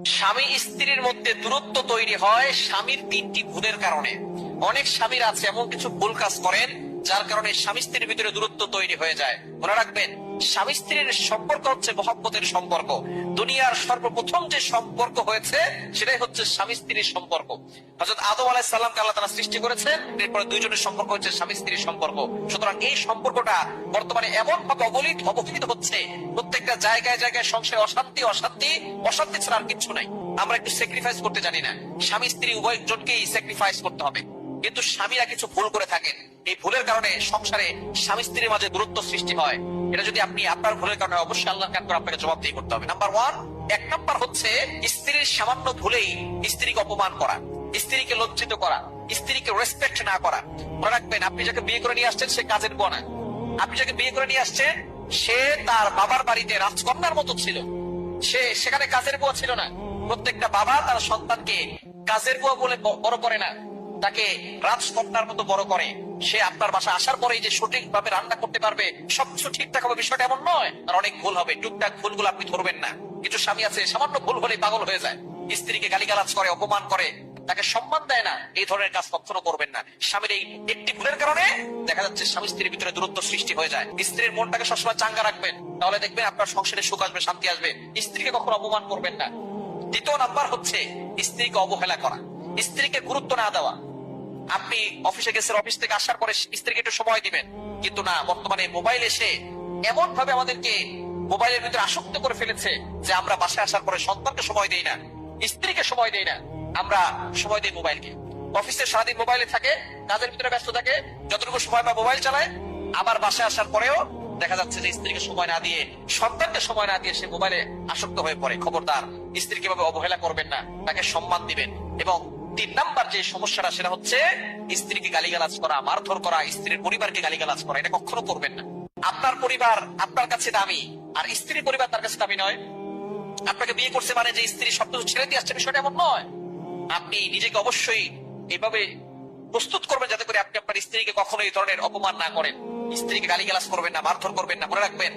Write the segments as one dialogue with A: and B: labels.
A: স্বামী স্ত্রীর মধ্যে দূরত্ব তৈরি হয় স্বামীর তিনটি ভুলের কারণে। অনেক স্বামীর আছে এমন কিছু ভুল কাজ করেন যার কারণে স্বামী স্ত্রীর ভিতরে দূরত্ব তৈরি হয়ে যায়। মনে রাখবেন, স্বামী স্ত্রীর সম্পর্ক হচ্ছে মহব্বতের সম্পর্ক। দুনিয়ার সর্বপ্রথম যে সম্পর্ক হয়েছে সেটাই হচ্ছে স্বামী স্ত্রীর সম্পর্ক। হযরত আদম আলাইহিস সালামকে আল্লাহ তাআলা সৃষ্টি করেছেন, এরপরে দুইজনের সম্পর্ক হচ্ছে স্বামী স্ত্রীর সম্পর্ক। সুতরাং এই সম্পর্কটা বর্তমানে এমন ভাবে অবহেলিত হচ্ছে, প্রত্যেকটা জায়গায় জায়গায় সংসারে অশান্তি অশান্তি অশান্তি ছাড়া আর কিছু নাই। আমরা একটু স্যাক্রিফাইস করতে জানি না। স্বামী স্ত্রী উভয়জনকেই স্যাক্রিফাইস করতে হবে, কিন্তু স্বামীরা কিছু ভুল করে থাকেন। এই ভুলের কারণে সংসারে স্বামী স্ত্রীর মাঝে দূরত্ব সৃষ্টি হয়। এটা যদি আপনি আপনার ভুলের কারণে অবশ্যই আল্লাহর কাছে আপনাকে জবাবদিহি করতে হবে। এক নাম্বার হচ্ছে স্ত্রীর সামান্য ভুলেই স্ত্রীকে অপমান করা, স্ত্রীকে লজ্জিত করা, স্ত্রীকে রেসপেক্ট না করা। মনে রাখবেন, আপনি যাকে বিয়ে করে নিয়ে আসছেন সে কাজের বুয়া না। আপনি যাকে বিয়ে করে নিয়ে আসছেন সে তার বাবার বাড়িতে রাজকন্যার মতো ছিল, সে সেখানে কাজের বুয়া ছিল না। প্রত্যেকটা বাবা তার সন্তানকে কাজের বুয়া বলে বড় করে না, তাকে রাজকন্যার মতো বড় করে। সে আপনার বাসা আসার পরেই যে সঠিক ভাবে রান্না করতে পারবে, সবকিছু ঠিকঠাক হবে, বিষয়টা এমন নয়। আর অনেক ভুল হবে, টুকটাক ভুলগুলো আপনি ধরবেন না। কিছু স্বামী আছে সামান্য ভুল হলেই পাগল হয়ে যায়, স্ত্রীকে গালিগালাজ করে, অপমান করে, তাকে সম্মান দেয় না। এই ধরনের কাজ কখনো করবেন না। স্বামীর এই একটি ভুলের কারণে দেখা যাচ্ছে স্বামী স্ত্রীর ভিতরে দূরত্ব সৃষ্টি হয়ে যায়। স্ত্রীর মনটাকে সবসময় চাঙ্গা রাখবেন, তাহলে দেখবেন আপনার সংসারে সুখ আসবে, শান্তি আসবে। স্ত্রীকে কখনো অপমান করবেন না। দ্বিতীয় নাম্বার হচ্ছে স্ত্রীকে অবহেলা করা, স্ত্রীকে গুরুত্ব না দেওয়া। আপনি অফিসে গেছেন, অফিস থেকে আসার পরে স্ত্রীকে একটু সময় দিবেন, কিন্তু না, বর্তমানে মোবাইল এসে এমন ভাবে আমাদেরকে মোবাইলের ভিতরে আসক্ত করে ফেলেছে যে আমরা বাসায় আসার পরে সন্তানকে সময় দেই না, স্ত্রীকে সময় দেই না, আমরা সময় দিই মোবাইলকে। অফিসে সারাদিন মোবাইলে থাকে, কাজের ভিতরে ব্যস্ত থাকে, যতটুকু সময় বা মোবাইল চালায়। আবার বাসায় আসার পরেও দেখা যাচ্ছে যে স্ত্রীকে সময় না দিয়ে, সন্তানকে সময় না দিয়ে সে মোবাইলে আসক্ত হয়ে পড়ে। খবরদার, স্ত্রীকে ভাবে অবহেলা করবেন না, তাকে সম্মান দিবেন। এবং 3 নাম্বার যে সমস্যাটা সেটা হচ্ছে স্ত্রীকে গালিগালাজ করা, মারধর করা, স্ত্রীর পরিবারকে গালিগালাজ করা। এটা কখনো করবেন না। আপনার পরিবার আপনার কাছে দামি, আর স্ত্রীর পরিবার তার কাছে দামি নয়। আপনাকে বিয়ে করছে মানে যে স্ত্রী সবকিছু ছেড়ে দিয়ে আসছে, বিষয়টা এমন নয়। আপনি নিজেকে অবশ্যই এভাবে প্রস্তুত করবেন যাতে করে আপনি আপনার স্ত্রীকে কখনো এই ধরনের অপমান না করেন। স্ত্রীকে গালিগালাজ করবেন না, মারধর করবেন না। মনে রাখবেন,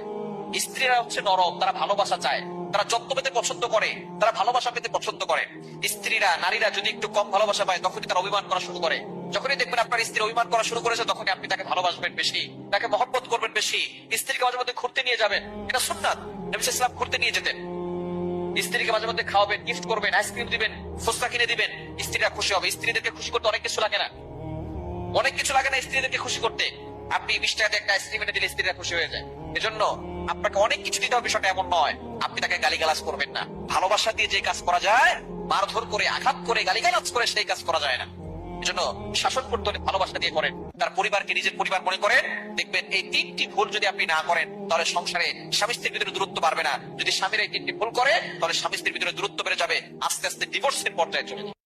A: স্ত্রীরা হচ্ছে নরম, তারা ভালোবাসা চায়, তারা যত্ন পেতে পছন্দ করে, তারা ভালোবাসা পেতে পছন্দ করে। স্ত্রীরা, নারীরা যদি একটু কম ভালোবাসা পায় তখনই তারা অভিমান করা শুরু করে। যখনই দেখবেন আপনার স্ত্রী অভিমান করা শুরু করেছে, তখনই আপনি তাকে ভালোবাসবেন বেশি, তাকে মহব্বত করবেন বেশি। স্ত্রীকে মাঝে মধ্যে ঘুরতে নিয়ে যাবেন, এটা সুন্নাত। নবী সাল্লাল্লাহু আলাইহি ওয়াসাল্লাম ঘুরতে নিয়ে যেতেন। স্ত্রীকে মাঝে মধ্যে খাওয়াবেন, গিফট করবেন, আইসক্রিম দিবেন, ফুচকা কিনে দিবেন, স্ত্রীরা খুশি হবে। স্ত্রীদেরকে খুশি করতে অনেক কিছু লাগে না, অনেক কিছু লাগে না স্ত্রীদেরকে খুশি করতে। আপনি 20 টাকা দিয়ে একটা আইসক্রিম এনে দিলে স্ত্রীরা খুশি হয়ে যায়। এজন্য আপনাকে অনেক কিছু দিতে হবে, বিষয়টা এমন নয়। আপনি তাকে গালিগালাজ করবেন না। ভালোবাসা দিয়ে যে কাজ করা যায়, মারধর করে, আঘাত করে, গালিগালাজ করে সেই কাজ করা যায় না। এজন্য শাসন করতে হলে ভালোবাসা দিয়ে করেন, তার পরিবারকে নিজের পরিবার মনে করেন। দেখবেন এই 3টি ভুল যদি আপনি না করেন, তাহলে সংসারে স্বামী স্ত্রীর ভিতরে দূরত্ব বাড়বে না। যদি স্বামীর এই 3টি ভুল করে, তাহলে স্বামী স্ত্রীর ভিতরে দূরত্ব বেড়ে যাবে, আস্তে আস্তে ডিভোর্সের পর্যায়ে চলে যাবে।